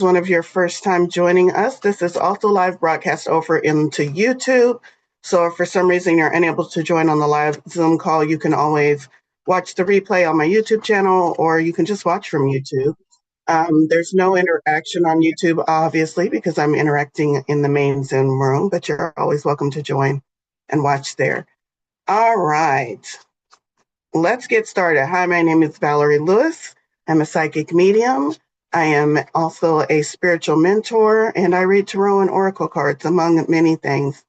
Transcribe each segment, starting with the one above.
one of your first time joining us, this is also live broadcast over into YouTube. So if for some reason you're unable to join on the live Zoom call, you can always watch the replay on my YouTube channel, or you can just watch from YouTube. There's no interaction on YouTube, obviously, because I'm interacting in the main Zoom room, but you're always welcome to join and watch there. All right, let's get started. Hi, my name is Valorie Lewis. I'm a psychic medium. I am also a spiritual mentor, and I read tarot and oracle cards, among many things.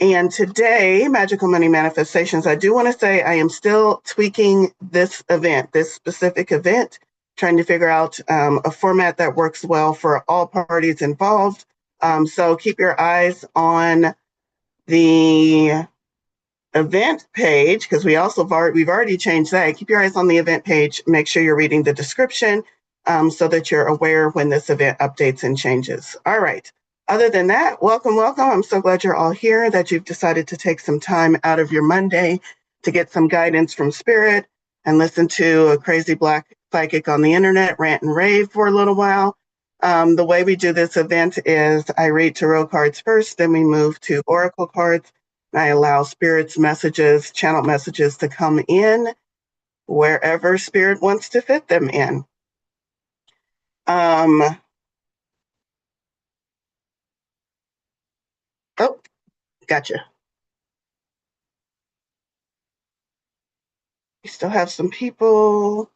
And today, Magical Money Manifestations, I do want to say I am still tweaking this event, this specific event, trying to figure out a format that works well for all parties involved. So keep your eyes on the event page, because we've already changed that. Keep your eyes on the event page. Make sure you're reading the description so that you're aware when this event updates and changes. All right. Other than that, welcome. I'm so glad you're all here, that you've decided to take some time out of your Monday to get some guidance from Spirit and listen to a crazy black psychic on the internet rant and rave for a little while. The way we do this event is I read tarot cards first, then we move to oracle cards. I allow Spirit's messages, channel messages, to come in wherever Spirit wants to fit them in. Oh, gotcha. We still have some people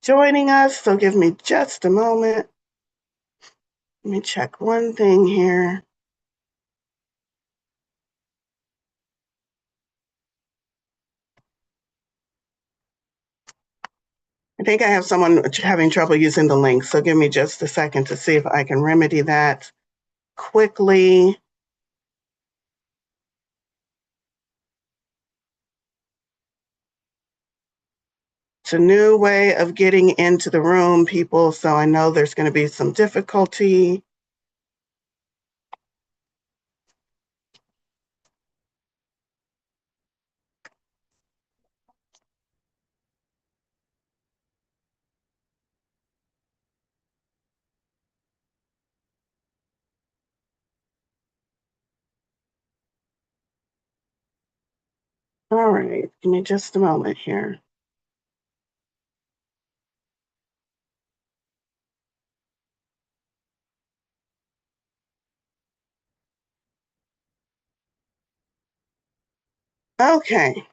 joining us, so give me just a moment. Let me check one thing here. I think I have someone having trouble using the link, so give me just a second to see if I can remedy that quickly. It's a new way of getting into the room, people, so I know there's going to be some difficulty. All right, give me just a moment here. Okay.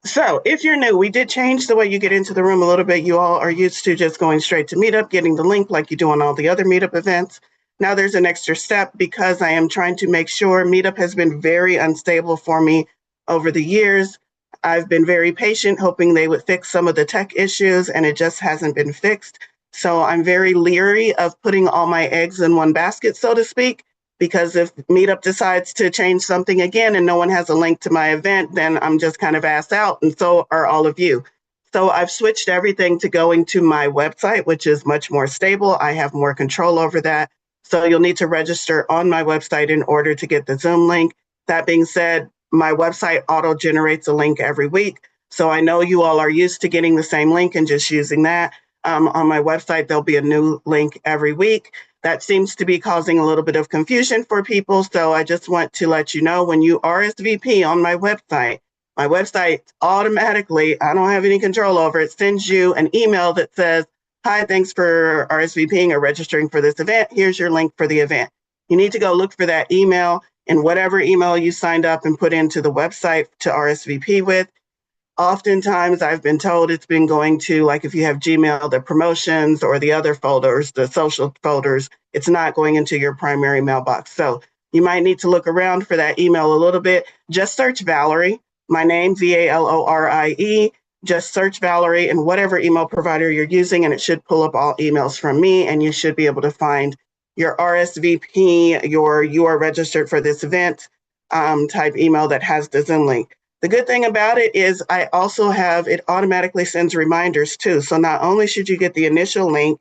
So if you're new, we did change the way you get into the room a little bit. You all are used to just going straight to Meetup, getting the link like you do on all the other Meetup events. Now there's an extra step because I am trying to make sure. Meetup has been very unstable for me over the years. I've been very patient, hoping they would fix some of the tech issues, and it just hasn't been fixed. So I'm very leery of putting all my eggs in one basket, so to speak, because if Meetup decides to change something again and no one has a link to my event, then I'm just kind of asked out, and so are all of you. So I've switched everything to going to my website, which is much more stable. I have more control over that. So you'll need to register on my website in order to get the Zoom link. That being said, my website auto-generates a link every week. So I know you all are used to getting the same link and just using that. On my website, there'll be a new link every week. That seems to be causing a little bit of confusion for people. So I just want to let you know, when you RSVP on my website automatically, I don't have any control over it, sends you an email that says, hi, thanks for RSVPing or registering for this event. Here's your link for the event. You need to go look for that email in whatever email you signed up and put into the website to RSVP with. Oftentimes, I've been told it's been going to, like if you have Gmail, the promotions or the other folders, the social folders, it's not going into your primary mailbox. So you might need to look around for that email a little bit. Just search Valorie, my name, Valorie. Just search Valorie in whatever email provider you're using, and it should pull up all emails from me, and you should be able to find your RSVP, you are registered for this event type email that has the Zoom link. The good thing about it is I also have, it automatically sends reminders too. So not only should you get the initial link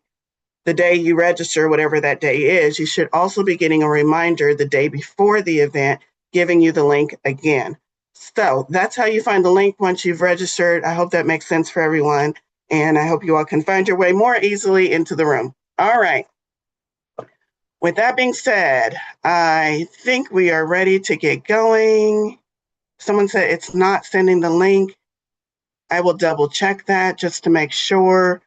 the day you register, whatever that day is, you should also be getting a reminder the day before the event, giving you the link again. So that's how you find the link once you've registered. I hope that makes sense for everyone. And I hope you all can find your way more easily into the room. All right. With that being said, I think we are ready to get going. Someone said it's not sending the link. I will double check that just to make sure.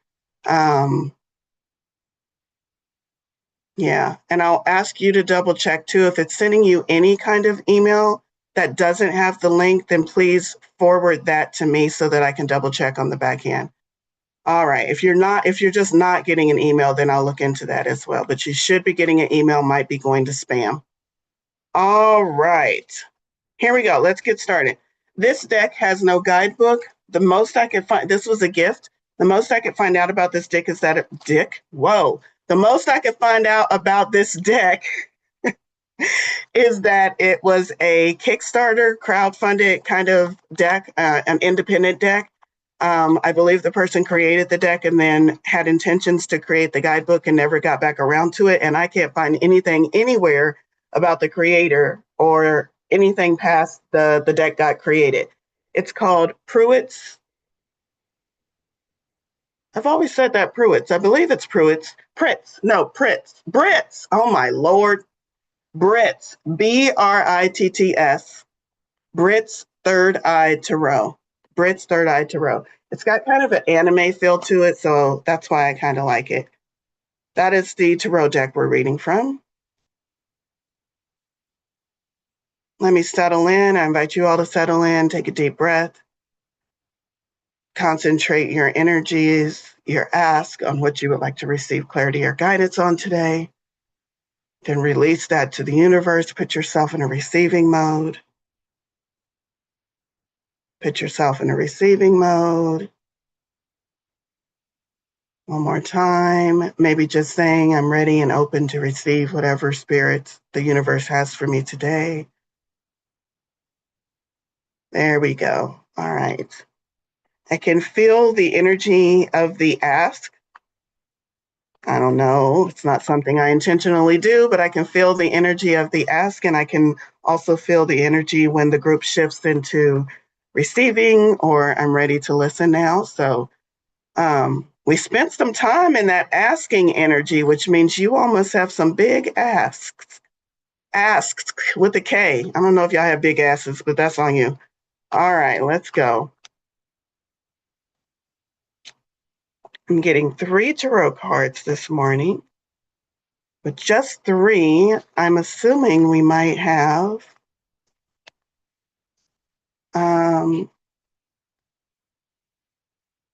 Yeah, and I'll ask you to double check too. If it's sending you any kind of email that doesn't have the link, then please forward that to me so that I can double check on the back end. All right, if you're just not getting an email, then I'll look into that as well. But you should be getting an email, might be going to spam. All right, here we go. Let's get started. This deck has no guidebook. The most I could find, this was a gift. The most I could find out about this deck is that the most I could find out about this deck is that it was a Kickstarter crowdfunded kind of deck, an independent deck. I believe the person created the deck and then had intentions to create the guidebook and never got back around to it. And I can't find anything anywhere about the creator or anything past the deck got created. It's called Pruitt's. I've always said that Pruitt's. I believe it's Pruitt's. Pritz. No, Pritz. Brits. Oh my Lord. Brits. Britts. Brits Third Eye Tarot. Brits Third Eye Tarot. It's got kind of an anime feel to it, so that's why I kind of like it. That is the tarot deck we're reading from. Let me settle in. I invite you all to settle in. Take a deep breath. Concentrate your energies, your ask on what you would like to receive clarity or guidance on today. Then release that to the universe. Put yourself in a receiving mode. Put yourself in a receiving mode. One more time, maybe just saying I'm ready and open to receive whatever spirits the universe has for me today. There we go. All right. I can feel the energy of the ask. I don't know. It's not something I intentionally do, but I can feel the energy of the ask, and I can also feel the energy when the group shifts into receiving or I'm ready to listen now. So we spent some time in that asking energy, which means you all must have some big asks. Asks with a K. I don't know if y'all have big asses, but that's on you. All right, let's go. I'm getting 3 tarot cards this morning. With just 3, I'm assuming we might have a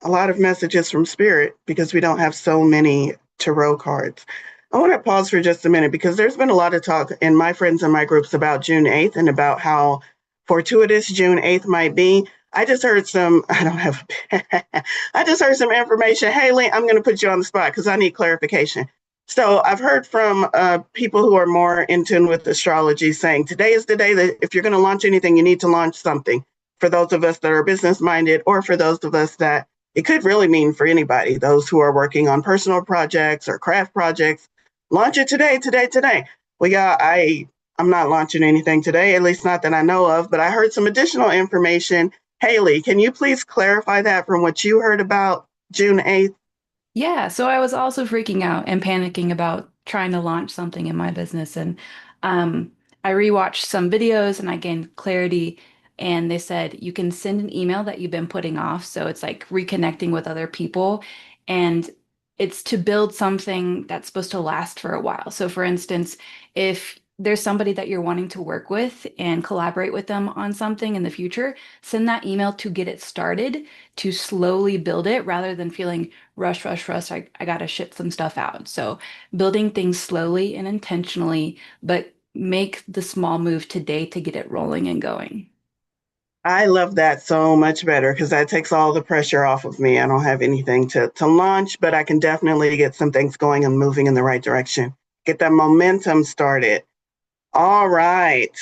lot of messages from Spirit because we don't have so many tarot cards. I want to pause for just a minute because there's been a lot of talk in my friends and my groups about June 8th and about how fortuitous June 8th might be. I just heard some, I don't have, I just heard some information. Haley, I'm going to put you on the spot because I need clarification. So I've heard from people who are more in tune with astrology saying today is the day that if you're going to launch anything, you need to launch something. For those of us that are business minded or for those of us that it could really mean for anybody, those who are working on personal projects or craft projects, launch it today. Well, yeah, I'm not launching anything today, at least not that I know of, but I heard some additional information. Haley, can you please clarify that from what you heard about June 8th? Yeah, so I was also freaking out and panicking about trying to launch something in my business. And I rewatched some videos and I gained clarity. And they said you can send an email that you've been putting off. So it's like reconnecting with other people. And it's to build something that's supposed to last for a while. So, for instance, if there's somebody that you're wanting to work with and collaborate with them on something in the future, send that email to get it started, to slowly build it rather than feeling rush. I gotta ship some stuff out. So building things slowly and intentionally, but make the small move today to get it rolling and going. I love that so much better because that takes all the pressure off of me. I don't have anything to launch, but I can definitely get some things going and moving in the right direction. Get that momentum started. All right.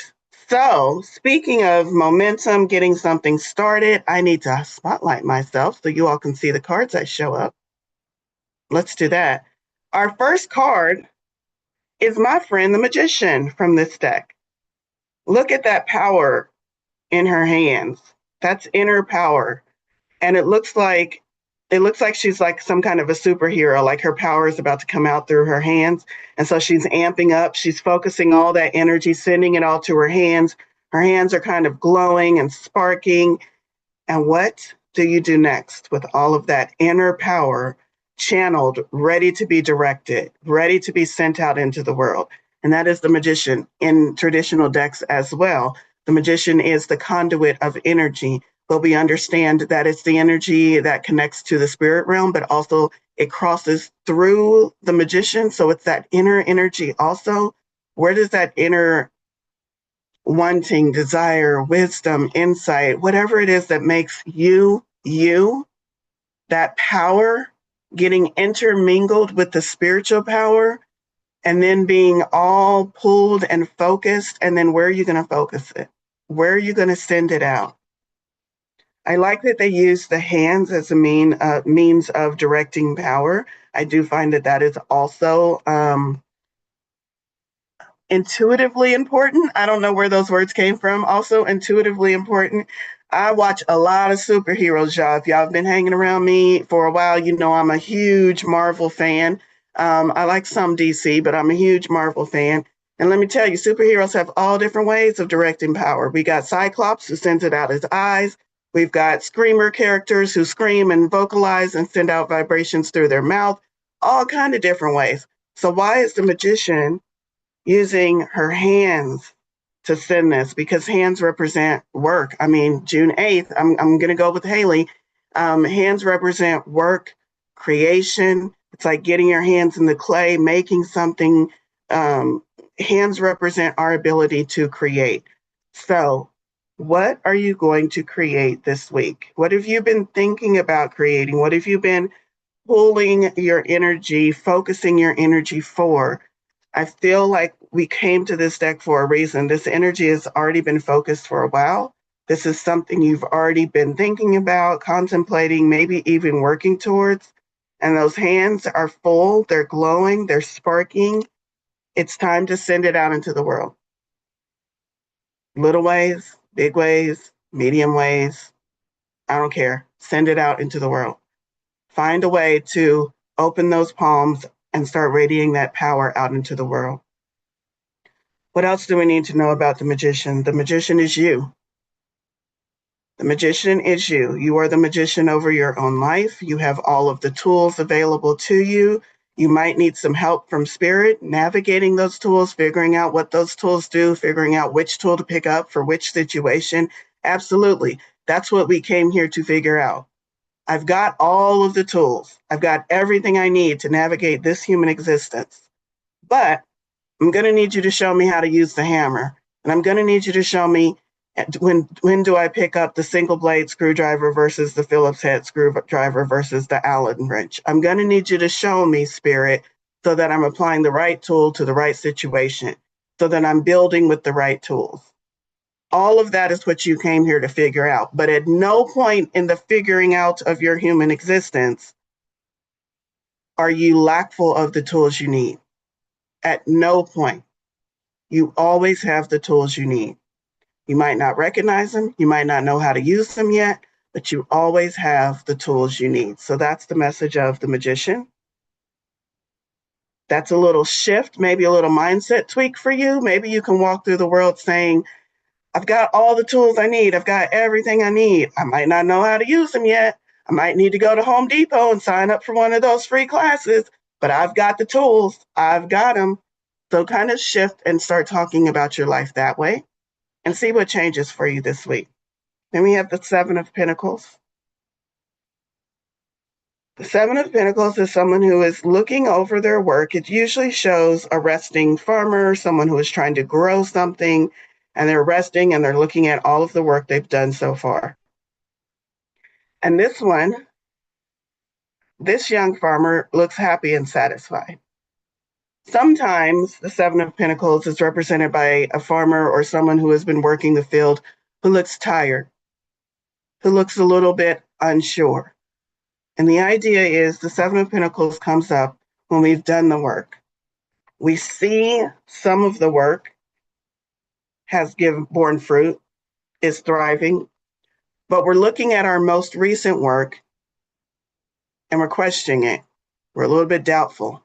So, speaking of momentum, getting something started, I need to spotlight myself so you all can see the cards that show up. Let's do that. Our first card is my friend, the magician from this deck. Look at that power in her hands. That's inner power. And it looks like it looks like she's like some kind of a superhero, like her power is about to come out through her hands. And so she's amping up, she's focusing all that energy, sending it all to her hands. Her hands are kind of glowing and sparking. And what do you do next with all of that inner power channeled, ready to be directed, ready to be sent out into the world? And that is the magician in traditional decks as well. The magician is the conduit of energy, but we understand that it's the energy that connects to the spirit realm, but also it crosses through the magician. So it's that inner energy also. Where does that inner wanting, desire, wisdom, insight, whatever it is that makes you, you, that power getting intermingled with the spiritual power and then being all pulled and focused? And then where are you going to focus it? Where are you going to send it out? I like that they use the hands as a means of directing power. I do find that that is also intuitively important. I don't know where those words came from. Also, intuitively important. I watch a lot of superheroes, y'all. If y'all have been hanging around me for a while, you know I'm a huge Marvel fan. I like some DC, but I'm a huge Marvel fan. And let me tell you, superheroes have all different ways of directing power. We got Cyclops who sends it out his eyes. We've got screamer characters who scream and vocalize and send out vibrations through their mouth, all kind of different ways. So why is the magician using her hands to send this? Because hands represent work. I mean, June 8th, I'm going to go with Haley. Hands represent work, creation. It's like getting your hands in the clay, making something. Um, Hands represent our ability to create. So, what are you going to create this week? What have you been thinking about creating? What have you been pulling your energy, focusing your energy for? I feel like we came to this deck for a reason. This energy has already been focused for a while. This is something you've already been thinking about, contemplating, maybe even working towards. And those hands are full, they're glowing, they're sparking. It's time to send it out into the world. Little ways, big ways, medium ways, I don't care. Send it out into the world. Find a way to open those palms and start radiating that power out into the world. What else do we need to know about the magician? The magician is you. The magician is you. You are the magician over your own life. You have all of the tools available to you. You might need some help from spirit, navigating those tools, figuring out what those tools do, figuring out which tool to pick up for which situation. Absolutely. That's what we came here to figure out. I've got all of the tools. I've got everything I need to navigate this human existence. But I'm going to need you to show me how to use the hammer. And I'm going to need you to show me when do I pick up the single blade screwdriver versus the Phillips head screwdriver versus the Allen wrench. I'm going to need you to show me, spirit, so that I'm applying the right tool to the right situation, so that I'm building with the right tools. All of that is what you came here to figure out. But at no point in the figuring out of your human existence are you lackful of the tools you need. At no point. You always have the tools you need. You might not recognize them, you might not know how to use them yet, but you always have the tools you need. So that's the message of the magician. That's a little shift, maybe a little mindset tweak for you. Maybe you can walk through the world saying, I've got all the tools I need. I've got everything I need. I might not know how to use them yet. I might need to go to Home Depot and sign up for one of those free classes, but I've got the tools. I've got them. So kind of shift and start talking about your life that way and see what changes for you this week. Then we have the Seven of Pentacles. The Seven of Pentacles is someone who is looking over their work. It usually shows a resting farmer, someone who is trying to grow something, and they're resting and they're looking at all of the work they've done so far. And this young farmer looks happy and satisfied. Sometimes the Seven of Pentacles is represented by a farmer or someone who has been working the field who looks tired, who looks a little bit unsure. And the idea is the Seven of Pentacles comes up when we've done the work. We see some of the work has borne fruit, is thriving, but we're looking at our most recent work and we're questioning it. We're a little bit doubtful.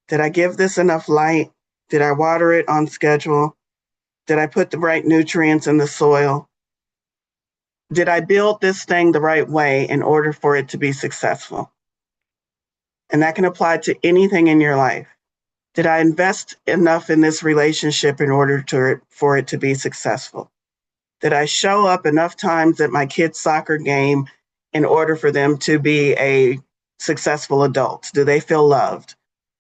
Did I give this enough light? Did I water it on schedule? Did I put the right nutrients in the soil? Did I build this thing the right way in order for it to be successful? And that can apply to anything in your life. Did I invest enough in this relationship in order for it to be successful? Did I show up enough times at my kids' soccer game in order for them to be a successful adult? Do they feel loved?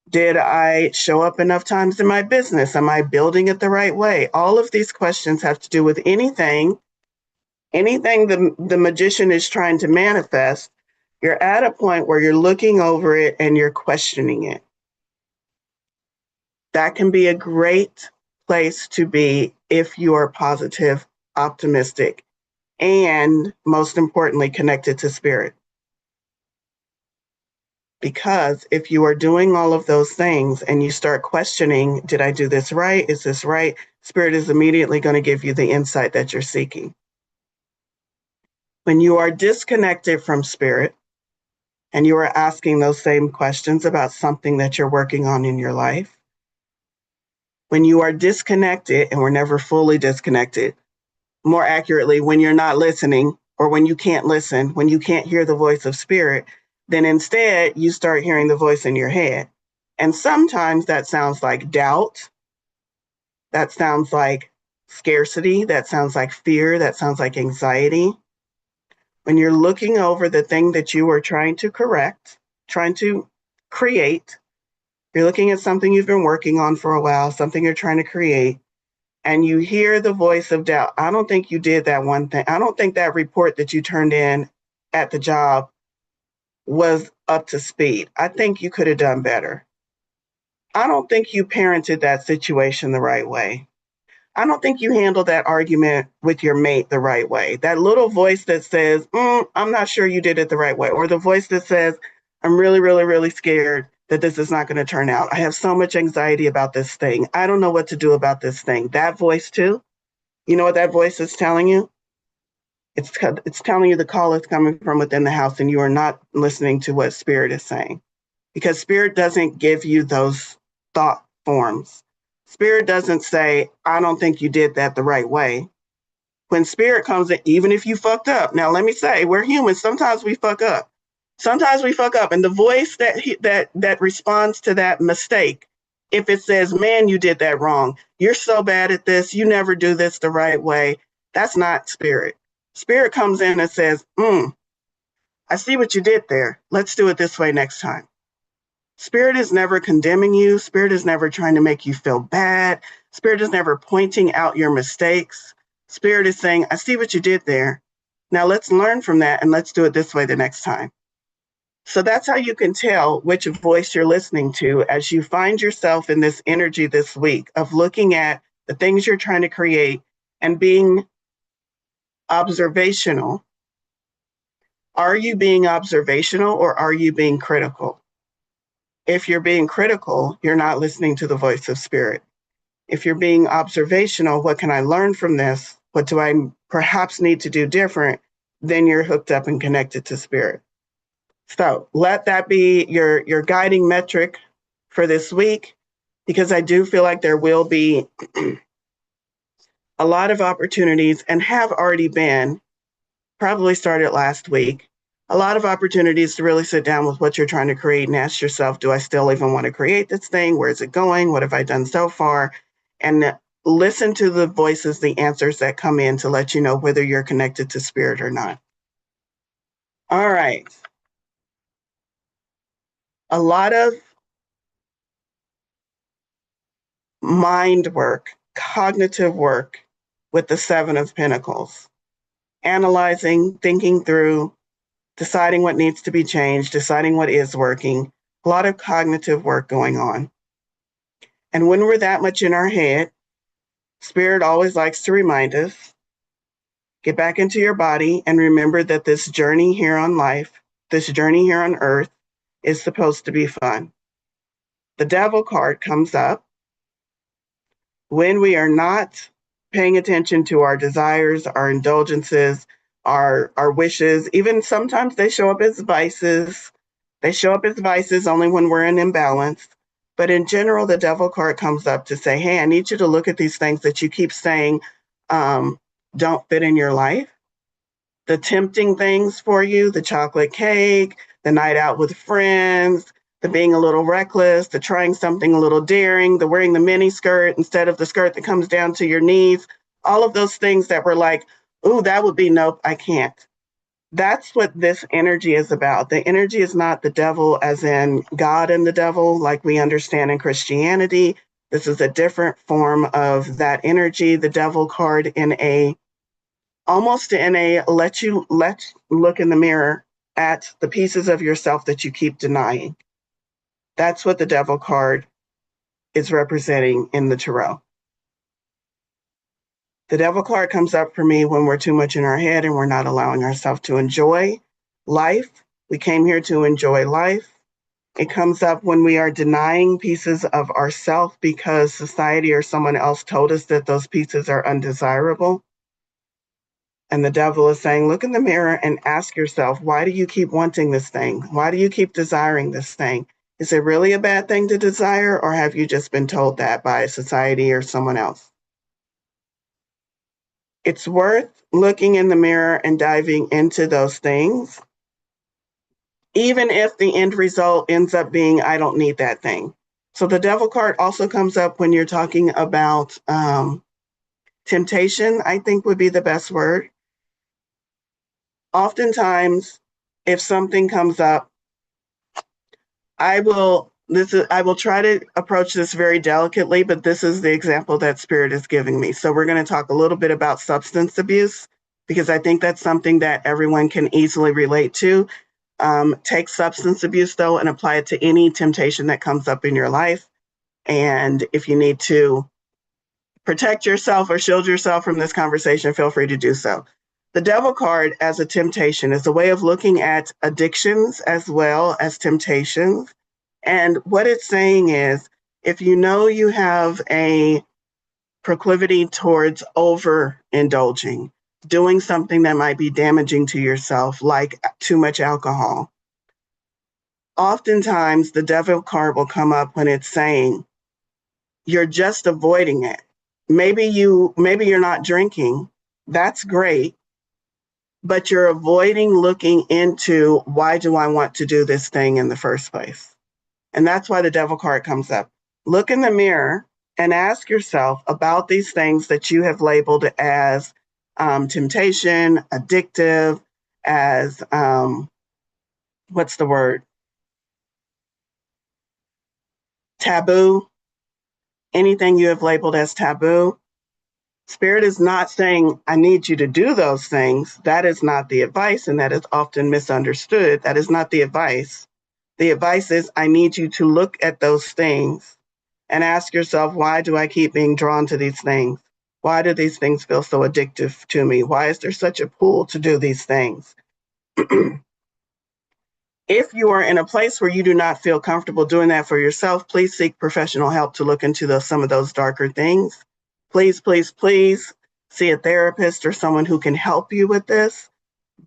Did I show up enough times in my business? Am I building it the right way? All of these questions have to do with anything the magician is trying to manifest. You're at a point where you're looking over it and you're questioning it. That can be a great place to be if you are positive, optimistic, and most importantly, connected to spirit. Because if you are doing all of those things and you start questioning, did I do this right? Is this right? Spirit is immediately going to give you the insight that you're seeking. When you are disconnected from spirit and you are asking those same questions about something that you're working on in your life, when you are disconnected, and we're never fully disconnected, more accurately, when you're not listening or when you can't listen, when you can't hear the voice of spirit, then instead you start hearing the voice in your head. And sometimes that sounds like doubt. That sounds like scarcity. That sounds like fear. That sounds like anxiety. When you're looking over the thing that you are trying to correct, trying to create, you're looking at something you've been working on for a while, something you're trying to create, and you hear the voice of doubt. I don't think you did that one thing. I don't think that report that you turned in at the job was up to speed. I think you could have done better. I don't think you parented that situation the right way. I don't think you handled that argument with your mate the right way. That little voice that says, I'm not sure you did it the right way. Or the voice that says, I'm really, really, really scared that this is not going to turn out. I have so much anxiety about this thing. I don't know what to do about this thing. That voice too. You know what that voice is telling you? It's telling you the call is coming from within the house and you are not listening to what spirit is saying. Because spirit doesn't give you those thought forms. Spirit doesn't say, I don't think you did that the right way. When spirit comes in, even if you fucked up, now let me say, we're humans. Sometimes we fuck up. Sometimes we fuck up. And the voice that responds to that mistake, if it says, man, you did that wrong. You're so bad at this. You never do this the right way. That's not spirit. Spirit comes in and says, I see what you did there. Let's do it this way next time. Spirit is never condemning you. Spirit is never trying to make you feel bad. Spirit is never pointing out your mistakes. Spirit is saying, I see what you did there. Now let's learn from that and let's do it this way the next time. So that's how you can tell which voice you're listening to as you find yourself in this energy this week of looking at the things you're trying to create and being observational. Are you being observational or are you being critical? If you're being critical, you're not listening to the voice of spirit. If you're being observational, what can I learn from this? What do I perhaps need to do different? Then you're hooked up and connected to spirit. So let that be your guiding metric for this week, because I do feel like there will be a lot of opportunities and have already been, probably started last week, a lot of opportunities to really sit down with what you're trying to create and ask yourself, do I still even want to create this thing? Where is it going? What have I done so far? And listen to the voices, the answers that come in to let you know whether you're connected to spirit or not. All right. A lot of mind work, cognitive work with the Seven of Pentacles, analyzing, thinking through, deciding what needs to be changed, deciding what is working, a lot of cognitive work going on. And when we're that much in our head, Spirit always likes to remind us, get back into your body and remember that this journey here on life, this journey here on earth is supposed to be fun. The Devil card comes up when we are not paying attention to our desires, our indulgences, our wishes. Even sometimes they show up as vices. They show up as vices only when we're in imbalance. But in general, the devil card comes up to say, hey, I need you to look at these things that you keep saying don't fit in your life. The tempting things for you, the chocolate cake, the night out with friends, the being a little reckless, the trying something a little daring, the wearing the mini skirt instead of the skirt that comes down to your knees, all of those things that were like, ooh, that would be nope, I can't. That's what this energy is about. The energy is not the devil as in God and the devil like we understand in Christianity. This is a different form of that energy, the devil card in a almost in a let's look in the mirror at the pieces of yourself that you keep denying. That's what the devil card is representing in the tarot. The devil card comes up for me when we're too much in our head and we're not allowing ourselves to enjoy life. We came here to enjoy life. It comes up when we are denying pieces of ourself because society or someone else told us that those pieces are undesirable. And the devil is saying, look in the mirror and ask yourself, why do you keep wanting this thing? Why do you keep desiring this thing? Is it really a bad thing to desire, or have you just been told that by society or someone else? It's worth looking in the mirror and diving into those things, even if the end result ends up being, I don't need that thing. So the devil card also comes up when you're talking about temptation, I think would be the best word. Oftentimes, if something comes up, I will try to approach this very delicately, but this is the example that Spirit is giving me. So we're going to talk a little bit about substance abuse because I think that's something that everyone can easily relate to. Take substance abuse though and apply it to any temptation that comes up in your life. And if you need to protect yourself or shield yourself from this conversation, feel free to do so. The devil card as a temptation is a way of looking at addictions as well as temptations. And what it's saying is, if you know you have a proclivity towards overindulging, doing something that might be damaging to yourself, like too much alcohol, oftentimes the devil card will come up when it's saying, you're just avoiding it. Maybe you're not drinking. That's great. But you're avoiding looking into why do I want to do this thing in the first place? And that's why the devil card comes up. Look in the mirror and ask yourself about these things that you have labeled as temptation, addictive, as what's the word? Taboo. Anything you have labeled as taboo. Spirit is not saying, I need you to do those things. That is not the advice, and that is often misunderstood. That is not the advice. The advice is, I need you to look at those things and ask yourself, why do I keep being drawn to these things? Why do these things feel so addictive to me? Why is there such a pull to do these things? If you are in a place where you do not feel comfortable doing that for yourself, please seek professional help to look into some of those darker things. Please, please, please see a therapist or someone who can help you with this.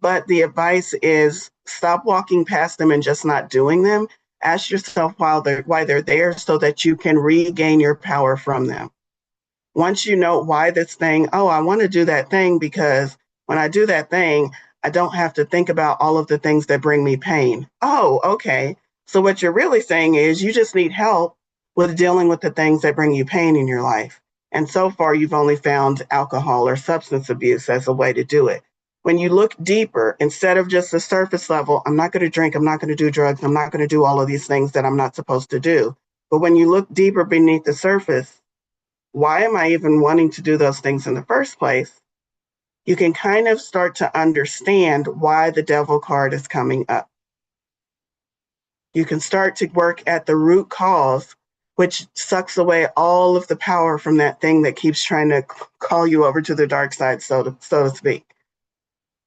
But the advice is stop walking past them and just not doing them. Ask yourself why they're there so that you can regain your power from them. Once you know why this thing, oh, I want to do that thing because when I do that thing, I don't have to think about all of the things that bring me pain. Oh, okay. So what you're really saying is you just need help with dealing with the things that bring you pain in your life. And so far, you've only found alcohol or substance abuse as a way to do it. When you look deeper, instead of just the surface level, I'm not going to drink, I'm not going to do drugs, I'm not going to do all of these things that I'm not supposed to do. But when you look deeper beneath the surface, why am I even wanting to do those things in the first place? You can kind of start to understand why the devil card is coming up. You can start to work at the root cause, which sucks away all of the power from that thing that keeps trying to call you over to the dark side, so to speak.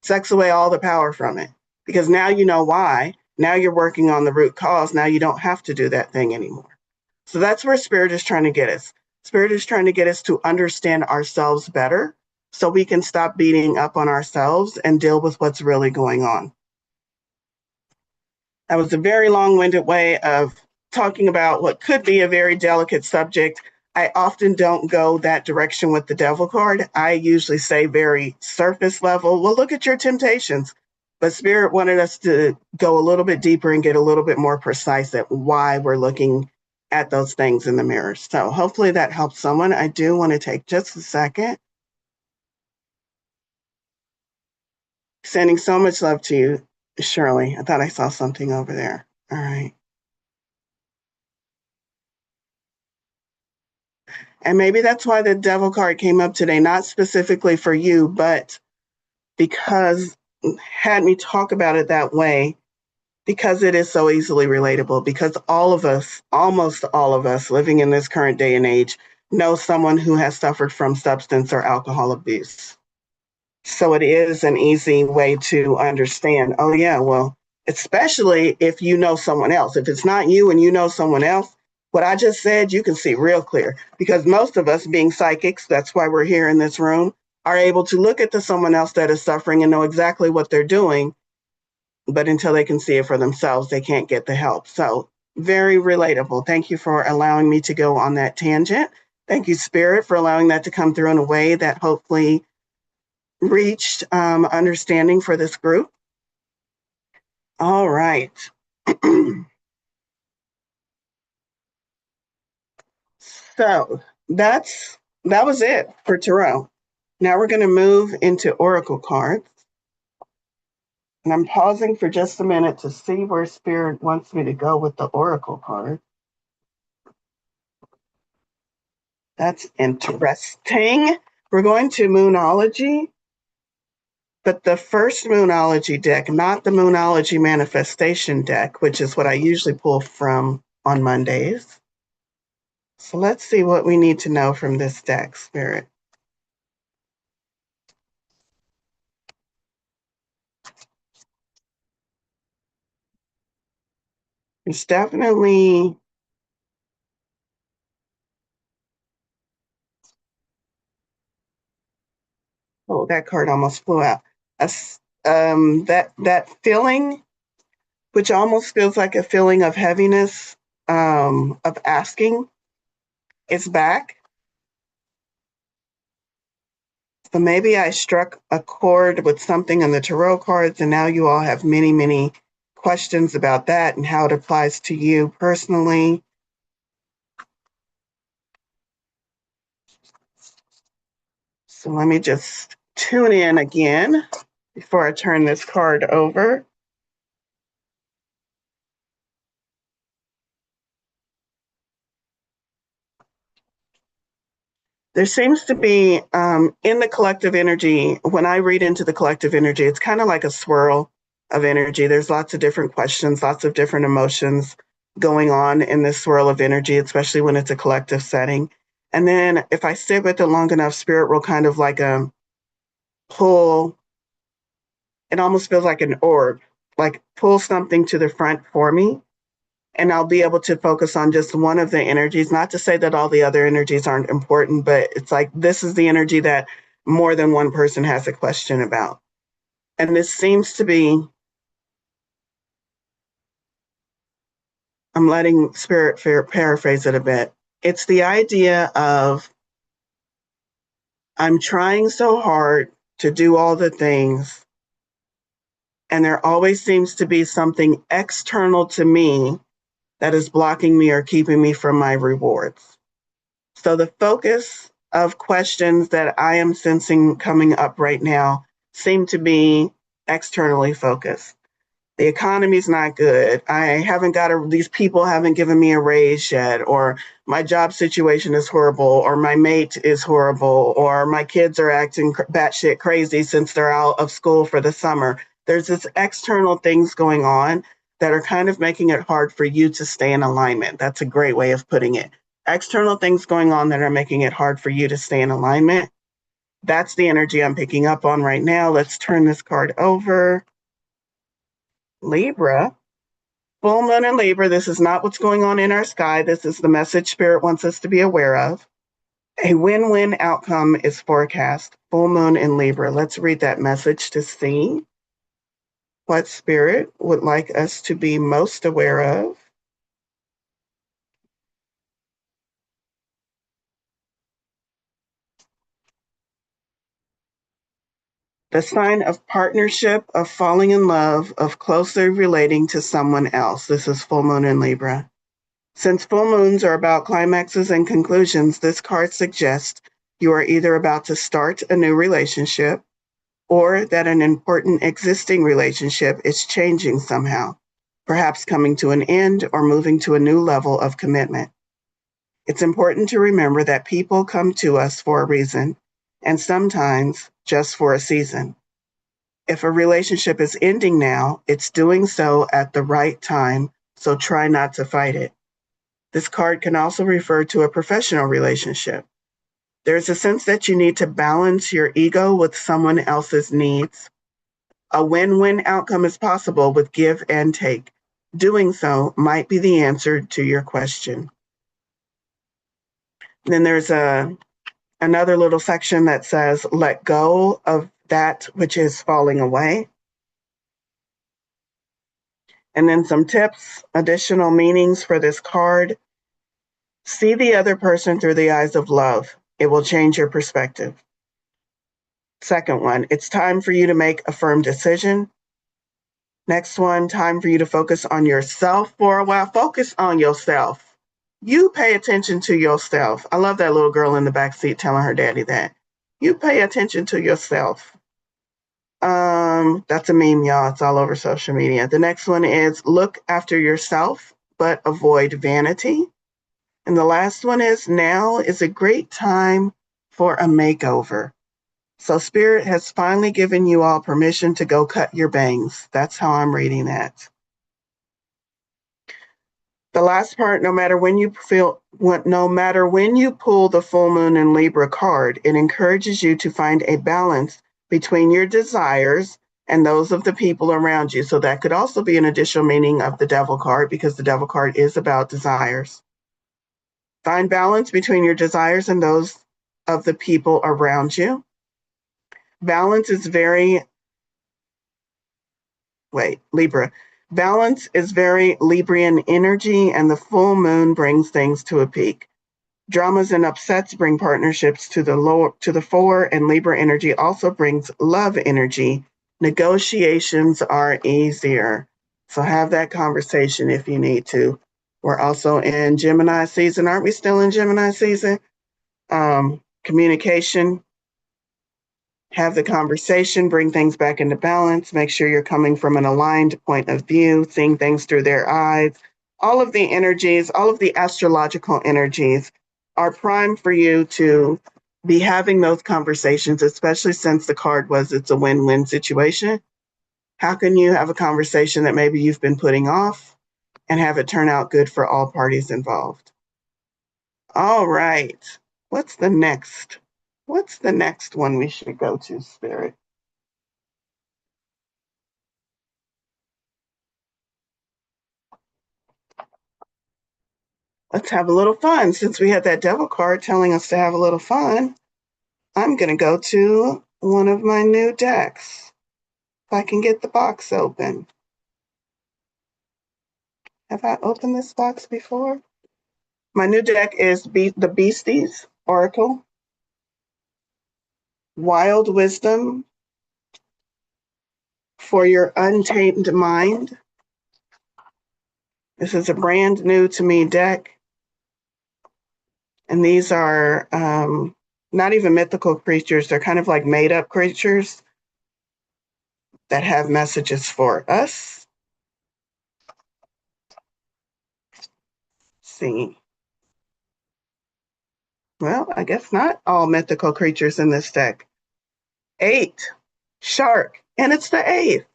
Sucks away all the power from it because now you know why. Now you're working on the root cause. Now you don't have to do that thing anymore. So that's where Spirit is trying to get us. Spirit is trying to get us to understand ourselves better so we can stop beating up on ourselves and deal with what's really going on. That was a very long-winded way of talking about what could be a very delicate subject. I often don't go that direction with the devil card. I usually say very surface level. Well, look at your temptations. But Spirit wanted us to go a little bit deeper and get a little bit more precise at why we're looking at those things in the mirror. So hopefully that helps someone. I do want to take just a second. Sending so much love to you, Shirley. I thought I saw something over there. All right. And maybe that's why the devil card came up today, not specifically for you, but because had me talk about it that way, because it is so easily relatable, because all of us, almost all of us living in this current day and age, know someone who has suffered from substance or alcohol abuse. So it is an easy way to understand, oh, yeah, well, especially if you know someone else. If it's not you and you know someone else, what I just said, you can see real clear because most of us being psychics, that's why we're here in this room, are able to look at the someone else that is suffering and know exactly what they're doing. But until they can see it for themselves, they can't get the help. So very relatable. Thank you for allowing me to go on that tangent. Thank you, Spirit, for allowing that to come through in a way that hopefully reached understanding for this group. All right. So that was it for tarot. Now we're going to move into oracle cards. And I'm pausing for just a minute to see where Spirit wants me to go with the oracle card. That's interesting. We're going to Moonology, but the first Moonology deck, not the Moonology Manifestation deck, which is what I usually pull from on Mondays. So let's see what we need to know from this deck, Spirit. It's definitely, oh, that card almost flew out. That feeling, which almost feels like a feeling of heaviness, of asking, is back. So maybe I struck a chord with something in the tarot cards, and now you all have many, many questions about that and how it applies to you personally. So let me just tune in again before I turn this card over. There seems to be in the collective energy, when I read into the collective energy, it's kind of like a swirl of energy. There's lots of different questions, lots of different emotions going on in this swirl of energy, especially when it's a collective setting. And then if I sit with it long enough, Spirit will kind of like a pull, it almost feels like an orb, like pull something to the front for me, and I'll be able to focus on just one of the energies. Not to say that all the other energies aren't important, but it's like this is the energy that more than one person has a question about. And this seems to be, I'm letting Spirit paraphrase it a bit. It's the idea of I'm trying so hard to do all the things, and there always seems to be something external to me that is blocking me or keeping me from my rewards. So the focus of questions that I am sensing coming up right now seem to be externally focused. The economy's not good. I haven't these people haven't given me a raise yet, or my job situation is horrible, or my mate is horrible, or my kids are acting batshit crazy since they're out of school for the summer. There's this external things going on that are kind of making it hard for you to stay in alignment. That's a great way of putting it. External things going on that are making it hard for you to stay in alignment. That's the energy I'm picking up on right now. Let's turn this card over. Libra. Full moon in Libra, this is not what's going on in our sky. This is the message Spirit wants us to be aware of. A win-win outcome is forecast. Full moon in Libra. Let's read that message to see. what Spirit would like us to be most aware of. The sign of partnership, of falling in love, of closely relating to someone else. This is full moon in Libra. Since full moons are about climaxes and conclusions, this card suggests you are either about to start a new relationship or that an important existing relationship is changing somehow, perhaps coming to an end or moving to a new level of commitment. It's important to remember that people come to us for a reason, and sometimes just for a season. If a relationship is ending now, it's doing so at the right time, so try not to fight it. This card can also refer to a professional relationship. There's a sense that you need to balance your ego with someone else's needs. A win-win outcome is possible with give and take. Doing so might be the answer to your question. Then there's another little section that says, let go of that which is falling away. And then some tips, additional meanings for this card. See the other person through the eyes of love. It will change your perspective. Second one, it's time for you to make a firm decision. Next one, time for you to focus on yourself for a while. Focus on yourself. You pay attention to yourself. I love that little girl in the back seat telling her daddy that. You pay attention to yourself. That's a meme, y'all. It's all over social media. The next one is look after yourself, but avoid vanity. And the last one is now is a great time for a makeover. So Spirit has finally given you all permission to go cut your bangs. That's how I'm reading that. The last part, no matter when you pull the full moon in Libra card, it encourages you to find a balance between your desires and those of the people around you. So that could also be an additional meaning of the Devil card, because the Devil card is about desires. Find balance between your desires and those of the people around you. Balance is Libra. Balance is very Librian energy, and the full moon brings things to a peak. Dramas and upsets bring partnerships to the fore, and Libra energy also brings love energy. Negotiations are easier. So have that conversation if you need to. We're also in Gemini season. Aren't we still in Gemini season? Communication. Have the conversation, bring things back into balance, make sure you're coming from an aligned point of view, seeing things through their eyes. All of the energies, all of the astrological energies are primed for you to be having those conversations, especially since the card was it's a win-win situation. How can you have a conversation that maybe you've been putting off and have it turn out good for all parties involved? All right. What's the next one we should go to, Spirit? Let's have a little fun. Since we had that Devil card telling us to have a little fun, I'm going to go to one of my new decks. If I can get the box open. Have I opened this box before? My new deck is the Beasties Oracle. Wild Wisdom for your untamed mind. This is a brand new to me deck. And these are not even mythical creatures. They're kind of like made up creatures that have messages for us. Let's see. Well, I guess not all mythical creatures in this deck. 8, shark, and it's the 8th.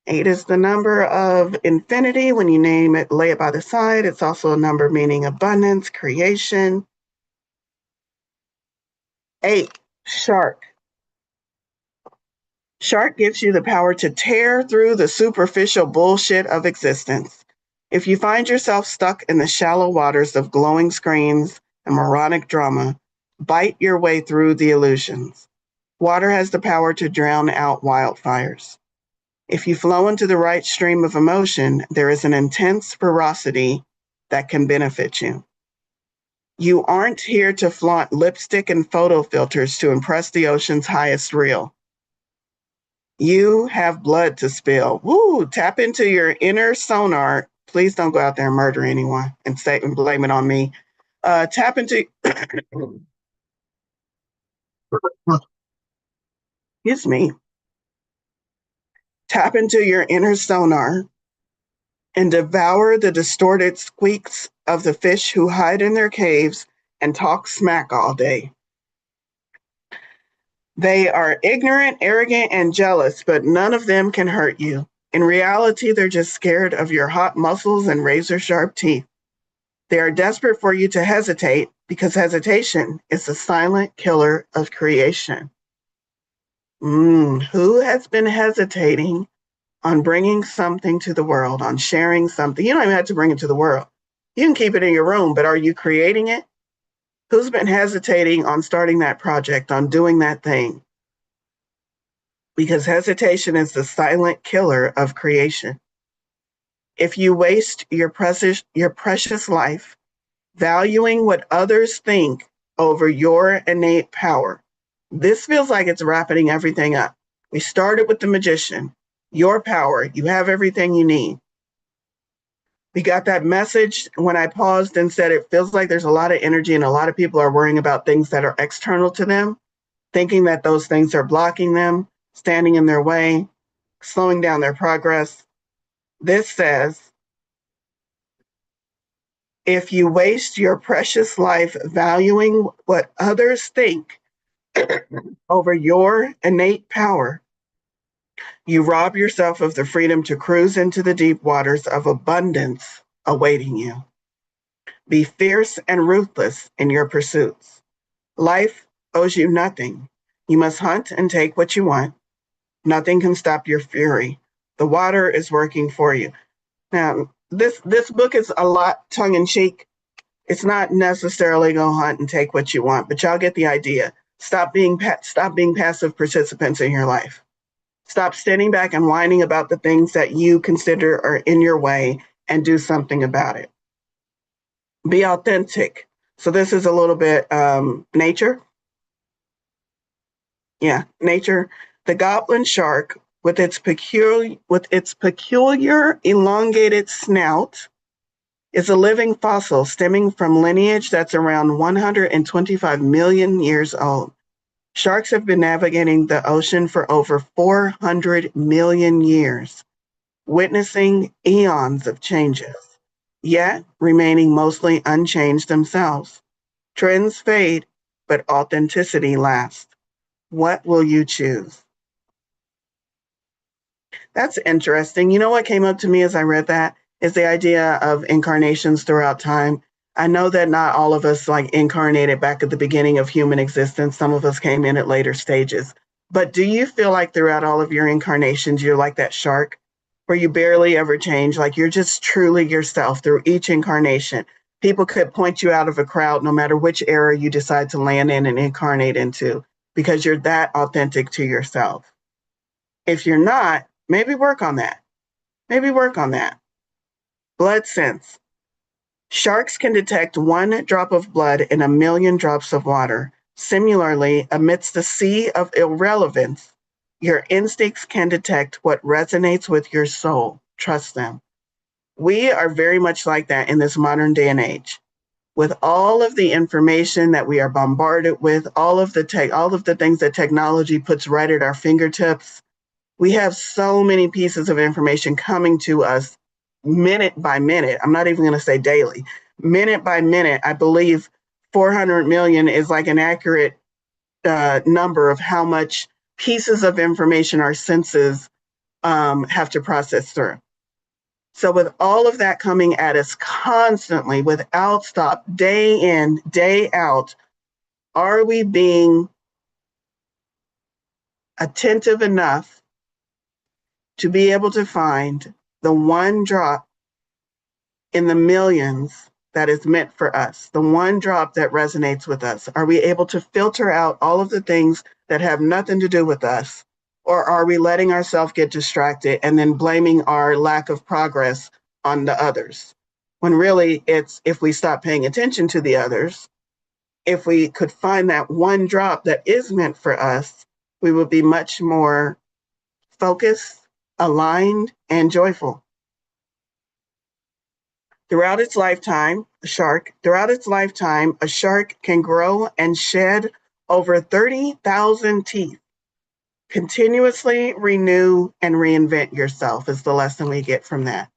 8 is the number of infinity. When you name it, lay it by the side. It's also a number meaning abundance, creation. 8, shark. Shark gives you the power to tear through the superficial bullshit of existence. If you find yourself stuck in the shallow waters of glowing screens and moronic drama, bite your way through the illusions. Water has the power to drown out wildfires. If you flow into the right stream of emotion, there is an intense ferocity that can benefit you. You aren't here to flaunt lipstick and photo filters to impress the ocean's highest reel. You have blood to spill. Woo! Tap into your inner sonar. Please don't go out there and murder anyone and say and blame it on me. Tap into excuse me. Tap into your inner sonar and devour the distorted squeaks of the fish who hide in their caves and talk smack all day. They are ignorant, arrogant, and jealous, but none of them can hurt you. In reality, they're just scared of your hot muscles and razor-sharp teeth. They are desperate for you to hesitate because hesitation is the silent killer of creation. Who has been hesitating on bringing something to the world, on sharing something? You don't even have to bring it to the world. You can keep it in your room, but are you creating it? Who's been hesitating on starting that project, on doing that thing? Because hesitation is the silent killer of creation. If you waste your precious life valuing what others think over your innate power, this feels like it's wrapping everything up. We started with the magician, your power, you have everything you need. We got that message when I paused and said it feels like there's a lot of energy and a lot of people are worrying about things that are external to them, thinking that those things are blocking them, standing in their way, slowing down their progress. This says, if you waste your precious life valuing what others think over your innate power, you rob yourself of the freedom to cruise into the deep waters of abundance awaiting you. Be fierce and ruthless in your pursuits. Life owes you nothing. You must hunt and take what you want. Nothing can stop your fury. The water is working for you. Now, this book is a lot tongue-in-cheek. It's not necessarily go hunt and take what you want, but y'all get the idea. Stop being passive participants in your life. Stop standing back and whining about the things that you consider are in your way and do something about it. Be authentic. So this is a little bit nature. Yeah, nature. The goblin shark with its peculiar elongated snout is a living fossil stemming from lineage that's around 125 million years old. Sharks have been navigating the ocean for over 400 million years, witnessing eons of changes, yet remaining mostly unchanged themselves. Trends fade, but authenticity lasts. What will you choose? That's interesting. You know what came up to me as I read that is the idea of incarnations throughout time. I know that not all of us like incarnated back at the beginning of human existence. Some of us came in at later stages. But do you feel like throughout all of your incarnations, you're like that shark where you barely ever change? Like you're just truly yourself through each incarnation. People could point you out of a crowd no matter which era you decide to land in and incarnate into because you're that authentic to yourself. If you're not, maybe work on that. Maybe work on that. Blood sense. Sharks can detect one drop of blood in a million drops of water. Similarly, amidst the sea of irrelevance, your instincts can detect what resonates with your soul. Trust them. We are very much like that in this modern day and age. With all of the information that we are bombarded with, all of the things that technology puts right at our fingertips, we have so many pieces of information coming to us minute by minute. I'm not even going to say daily. Minute by minute, I believe 400 million is like an accurate number of how much pieces of information our senses have to process through. So with all of that coming at us constantly, without stop, day in, day out, are we being attentive enough to be able to find the one drop in the millions that is meant for us, the one drop that resonates with us? Are we able to filter out all of the things that have nothing to do with us Or are we letting ourselves get distracted and then blaming our lack of progress on the others? When really it's if we stop paying attention to the others, if we could find that one drop that is meant for us, we would be much more focused, aligned, and joyful. Throughout its lifetime, a shark can grow and shed over 30,000 teeth. Continuously renew and reinvent yourself is the lesson we get from that.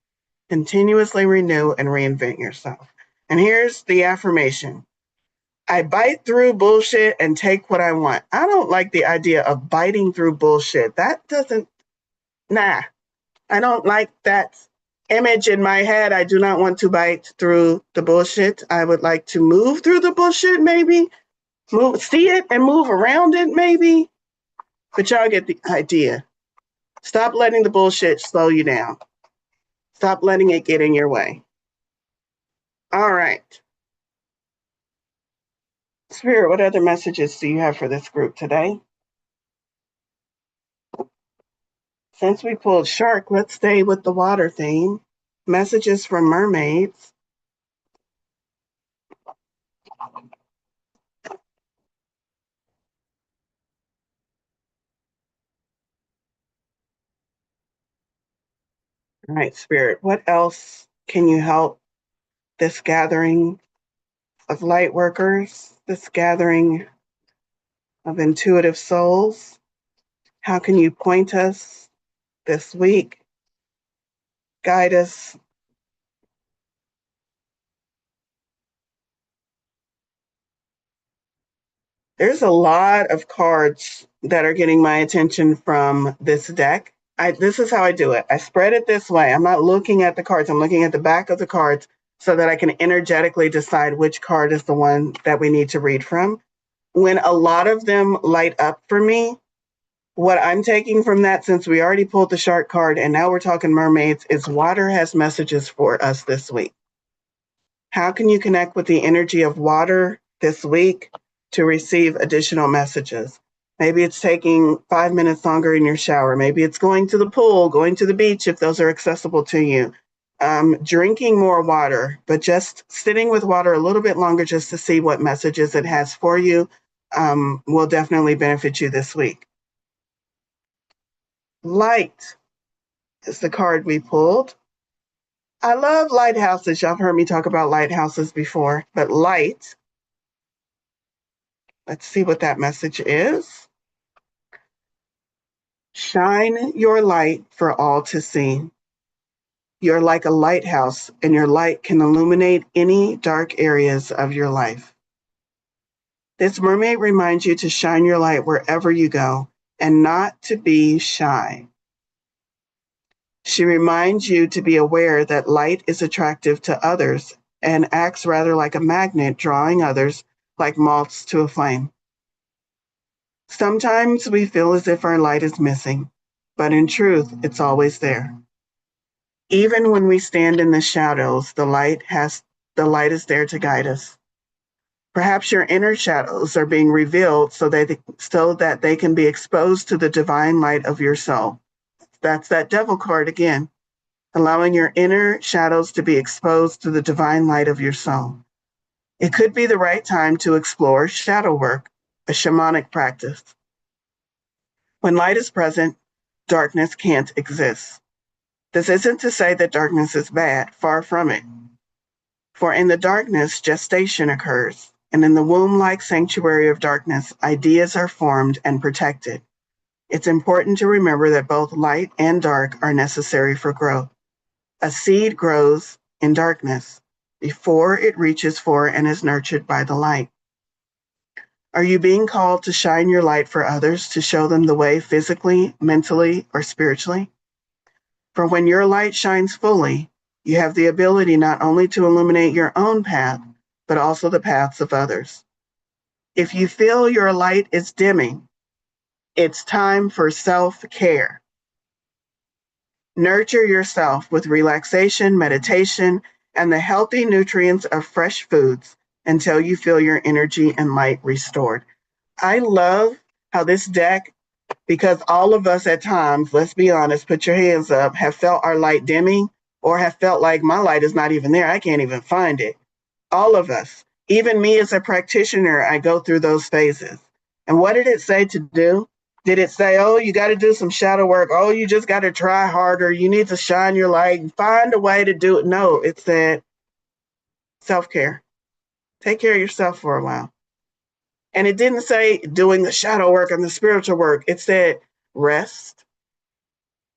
Continuously renew and reinvent yourself. And here's the affirmation. I bite through bullshit and take what I want. I don't like the idea of biting through bullshit. That doesn't, nah. I don't like that image in my head. I do not want to bite through the bullshit. I would like to move through the bullshit, maybe. See it and move around it, maybe. But y'all get the idea. Stop letting the bullshit slow you down. Stop letting it get in your way. All right. Spirit, what other messages do you have for this group today? Since we pulled shark, let's stay with the water theme. Messages from mermaids. All right, Spirit, what else can you help this gathering of light workers, this gathering of intuitive souls? How can you point us this week, guide us? There's a lot of cards that are getting my attention from this deck. This is how I do it. I spread it this way. I'm not looking at the cards. I'm looking at the back of the cards so that I can energetically decide which card is the one that we need to read from. When a lot of them light up for me, what I'm taking from that, since we already pulled the shark card and now we're talking mermaids, is water has messages for us this week. How can you connect with the energy of water this week to receive additional messages? Maybe it's taking 5 minutes longer in your shower. Maybe it's going to the pool, going to the beach if those are accessible to you. Drinking more water, but just sitting with water a little bit longer just to see what messages it has for you will definitely benefit you this week. Light is the card we pulled. I love lighthouses. Y'all have heard me talk about lighthouses before, but light, let's see what that message is. Shine your light for all to see. You're like a lighthouse, and your light can illuminate any dark areas of your life. This mermaid reminds you to shine your light wherever you go and not to be shy. She reminds you to be aware that light is attractive to others and acts rather like a magnet, drawing others like moths to a flame. Sometimes we feel as if our light is missing, but in truth, it's always there. Even when we stand in the shadows, the light is there to guide us. Perhaps your inner shadows are being revealed so that they can be exposed to the divine light of your soul. That's that devil card again, allowing your inner shadows to be exposed to the divine light of your soul. It could be the right time to explore shadow work, a shamanic practice. When light is present, darkness can't exist. This isn't to say that darkness is bad, far from it. For in the darkness, gestation occurs, and in the womb-like sanctuary of darkness, ideas are formed and protected. It's important to remember that both light and dark are necessary for growth. A seed grows in darkness before it reaches for and is nurtured by the light. Are you being called to shine your light for others, to show them the way physically, mentally, or spiritually? For when your light shines fully, you have the ability not only to illuminate your own path, but also the paths of others. If you feel your light is dimming, it's time for self-care. Nurture yourself with relaxation, meditation, and the healthy nutrients of fresh foods until you feel your energy and light restored. I love how this deck Because all of us at times, let's be honest, put your hands up, have felt our light dimming or have felt like my light is not even there. I can't even find it. All of us, even me as a practitioner, I go through those phases. And what did it say to do? Did it say, oh, you got to do some shadow work? Oh, you just got to try harder. You need to shine your light, find a way to do it. No, it said self care. Take care of yourself for a while. And it didn't say doing the shadow work and the spiritual work. It said rest,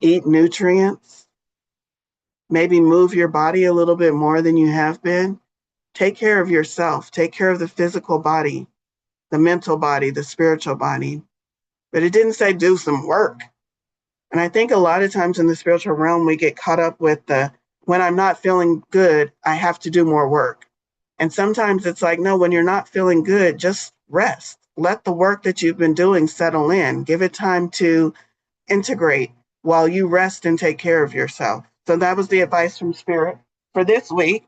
eat nutrients, maybe move your body a little bit more than you have been. Take care of yourself. Take care of the physical body, the mental body, the spiritual body. But it didn't say do some work. And I think a lot of times in the spiritual realm, we get caught up with when I'm not feeling good, I have to do more work. And sometimes it's like, no, when you're not feeling good, just rest. Let the work that you've been doing settle in. Give it time to integrate while you rest and take care of yourself. So that was the advice from Spirit for this week.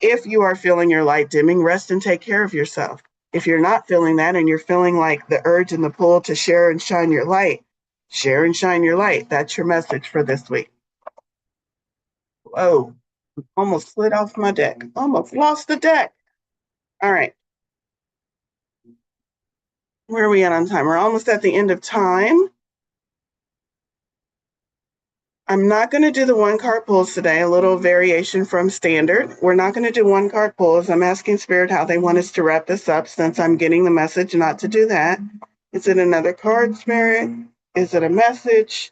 If you are feeling your light dimming, rest and take care of yourself. If you're not feeling that and you're feeling like the urge and the pull to share and shine your light, share and shine your light. That's your message for this week. Whoa, almost slid off my deck. Almost lost the deck. All right. Where are we at on time? We're almost at the end of time. I'm not going to do the one card pulls today, a little variation from standard. We're not going to do one card pulls. I'm asking Spirit how they want us to wrap this up since I'm getting the message not to do that. Is it another card, Spirit? Is it a message?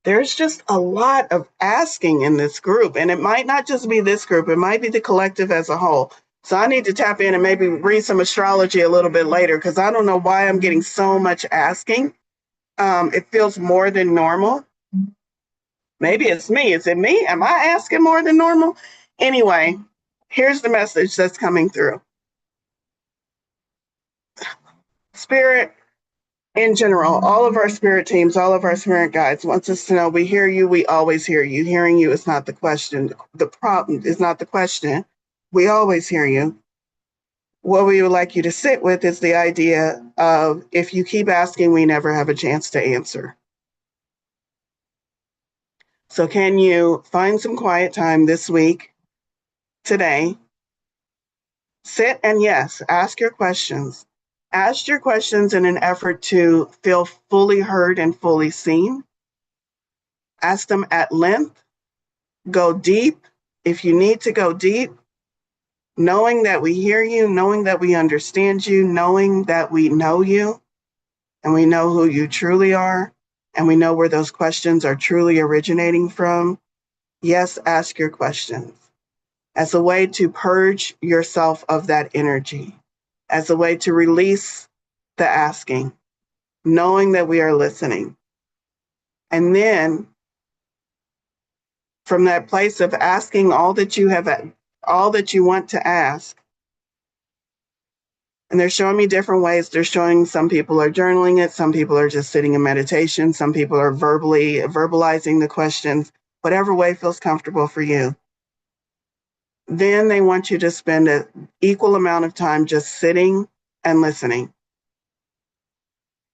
There's just a lot of asking in this group, and it might not just be this group, it might be the collective as a whole. So I need to tap in and maybe read some astrology a little bit later because I don't know why I'm getting so much asking. It feels more than normal. Maybe it's me. Is it me? Am I asking more than normal? Anyway, here's the message that's coming through. Spirit, in general, all of our spirit teams, all of our spirit guides wants us to know we hear you, we always hear you. Hearing you is not the question. The problem is not the question. We always hear you. What we would like you to sit with is the idea of if you keep asking, we never have a chance to answer. So can you find some quiet time this week, today? Sit and yes, ask your questions. Ask your questions in an effort to feel fully heard and fully seen. Ask them at length. Go deep if you need to go deep. Knowing that we hear you, knowing that we understand you, knowing that we know you, and we know who you truly are, and we know where those questions are truly originating from. Yes, ask your questions as a way to purge yourself of that energy, as a way to release the asking, knowing that we are listening. And then from that place of asking all that you want to ask, and they're showing me different ways. They're showing some people are journaling it, some people are just sitting in meditation, some people are verbalizing the questions, whatever way feels comfortable for you. Then they want you to spend an equal amount of time just sitting and listening.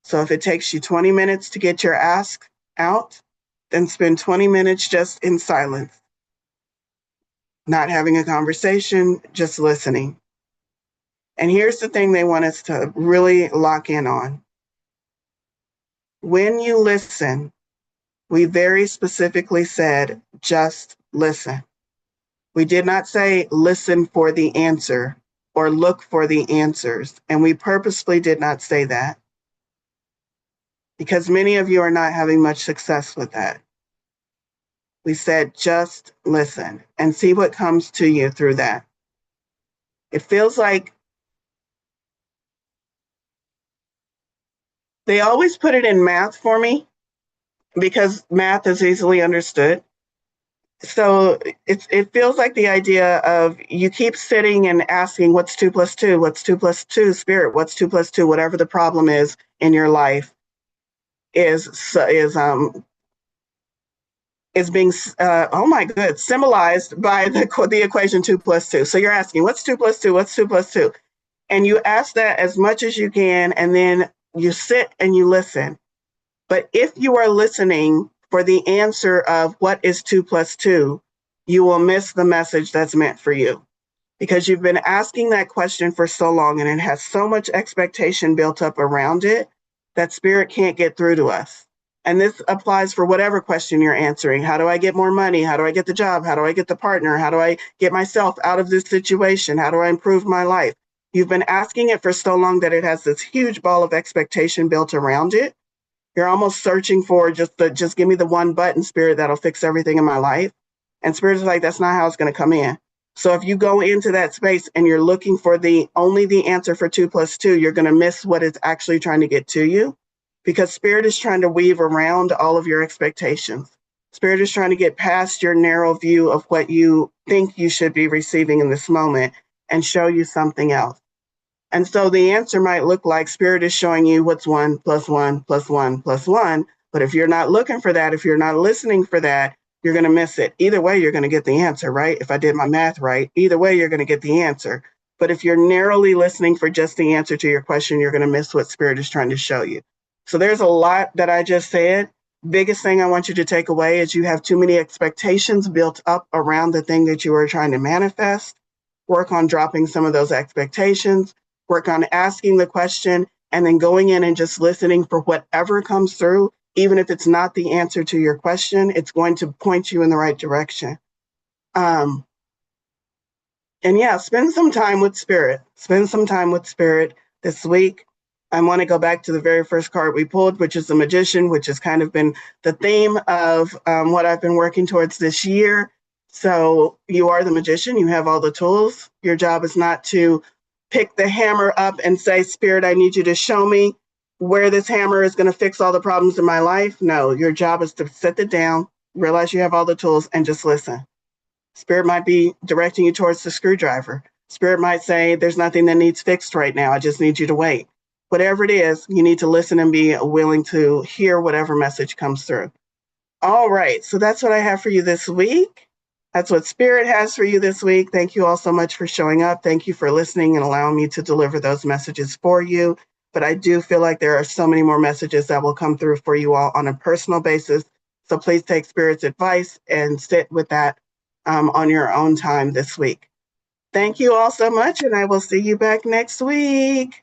So if it takes you 20 minutes to get your ask out, then spend 20 minutes just in silence, not having a conversation, just listening. And here's the thing they want us to really lock in on. When you listen, we very specifically said, just listen. We did not say listen for the answer or look for the answers. And we purposely did not say that because many of you are not having much success with that. We said, just listen and see what comes to you through that. It feels like they always put it in math for me because math is easily understood. So it feels like the idea of you keep sitting and asking what's 2 plus 2, what's 2 plus 2, Spirit, what's 2 plus 2, whatever the problem is in your life is is being, oh my good, symbolized by the equation 2 plus 2. So you're asking, what's 2 plus 2? What's 2 plus 2? And you ask that as much as you can, and then you sit and you listen. But if you are listening for the answer of what is 2 plus 2, you will miss the message that's meant for you, because you've been asking that question for so long and it has so much expectation built up around it that spirit can't get through to us. And this applies for whatever question you're answering. How do I get more money? How do I get the job? How do I get the partner? How do I get myself out of this situation? How do I improve my life? You've been asking it for so long that it has this huge ball of expectation built around it. You're almost searching for just give me the one button, spirit, that'll fix everything in my life. And spirit is like, that's not how it's going to come in. So if you go into that space and you're looking for only the answer for 2 plus 2, you're going to miss what it's actually trying to get to you, because spirit is trying to weave around all of your expectations. Spirit is trying to get past your narrow view of what you think you should be receiving in this moment and show you something else. And so the answer might look like spirit is showing you what's 1 plus 1 plus 1 plus 1. But if you're not looking for that, if you're not listening for that, you're going to miss it. Either way, you're going to get the answer, right? If I did my math right, either way, you're going to get the answer. But if you're narrowly listening for just the answer to your question, you're going to miss what spirit is trying to show you. So there's a lot that I just said. Biggest thing I want you to take away is you have too many expectations built up around the thing that you are trying to manifest. Work on dropping some of those expectations. Work on asking the question and then going in and just listening for whatever comes through. Even if it's not the answer to your question, it's going to point you in the right direction. And yeah, spend some time with spirit. Spend some time with spirit this week. I want to go back to the very first card we pulled, which is the Magician, which has kind of been the theme of what I've been working towards this year. So you are the magician. You have all the tools. Your job is not to pick the hammer up and say, Spirit, I need you to show me where this hammer is going to fix all the problems in my life. No, your job is to sit it down, realize you have all the tools, and just listen. Spirit might be directing you towards the screwdriver. Spirit might say, there's nothing that needs fixed right now. I just need you to wait. Whatever it is, you need to listen and be willing to hear whatever message comes through. All right, so that's what I have for you this week. That's what Spirit has for you this week. Thank you all so much for showing up. Thank you for listening and allowing me to deliver those messages for you. But I do feel like there are so many more messages that will come through for you all on a personal basis. So please take Spirit's advice and sit with that on your own time this week. Thank you all so much, and I will see you back next week.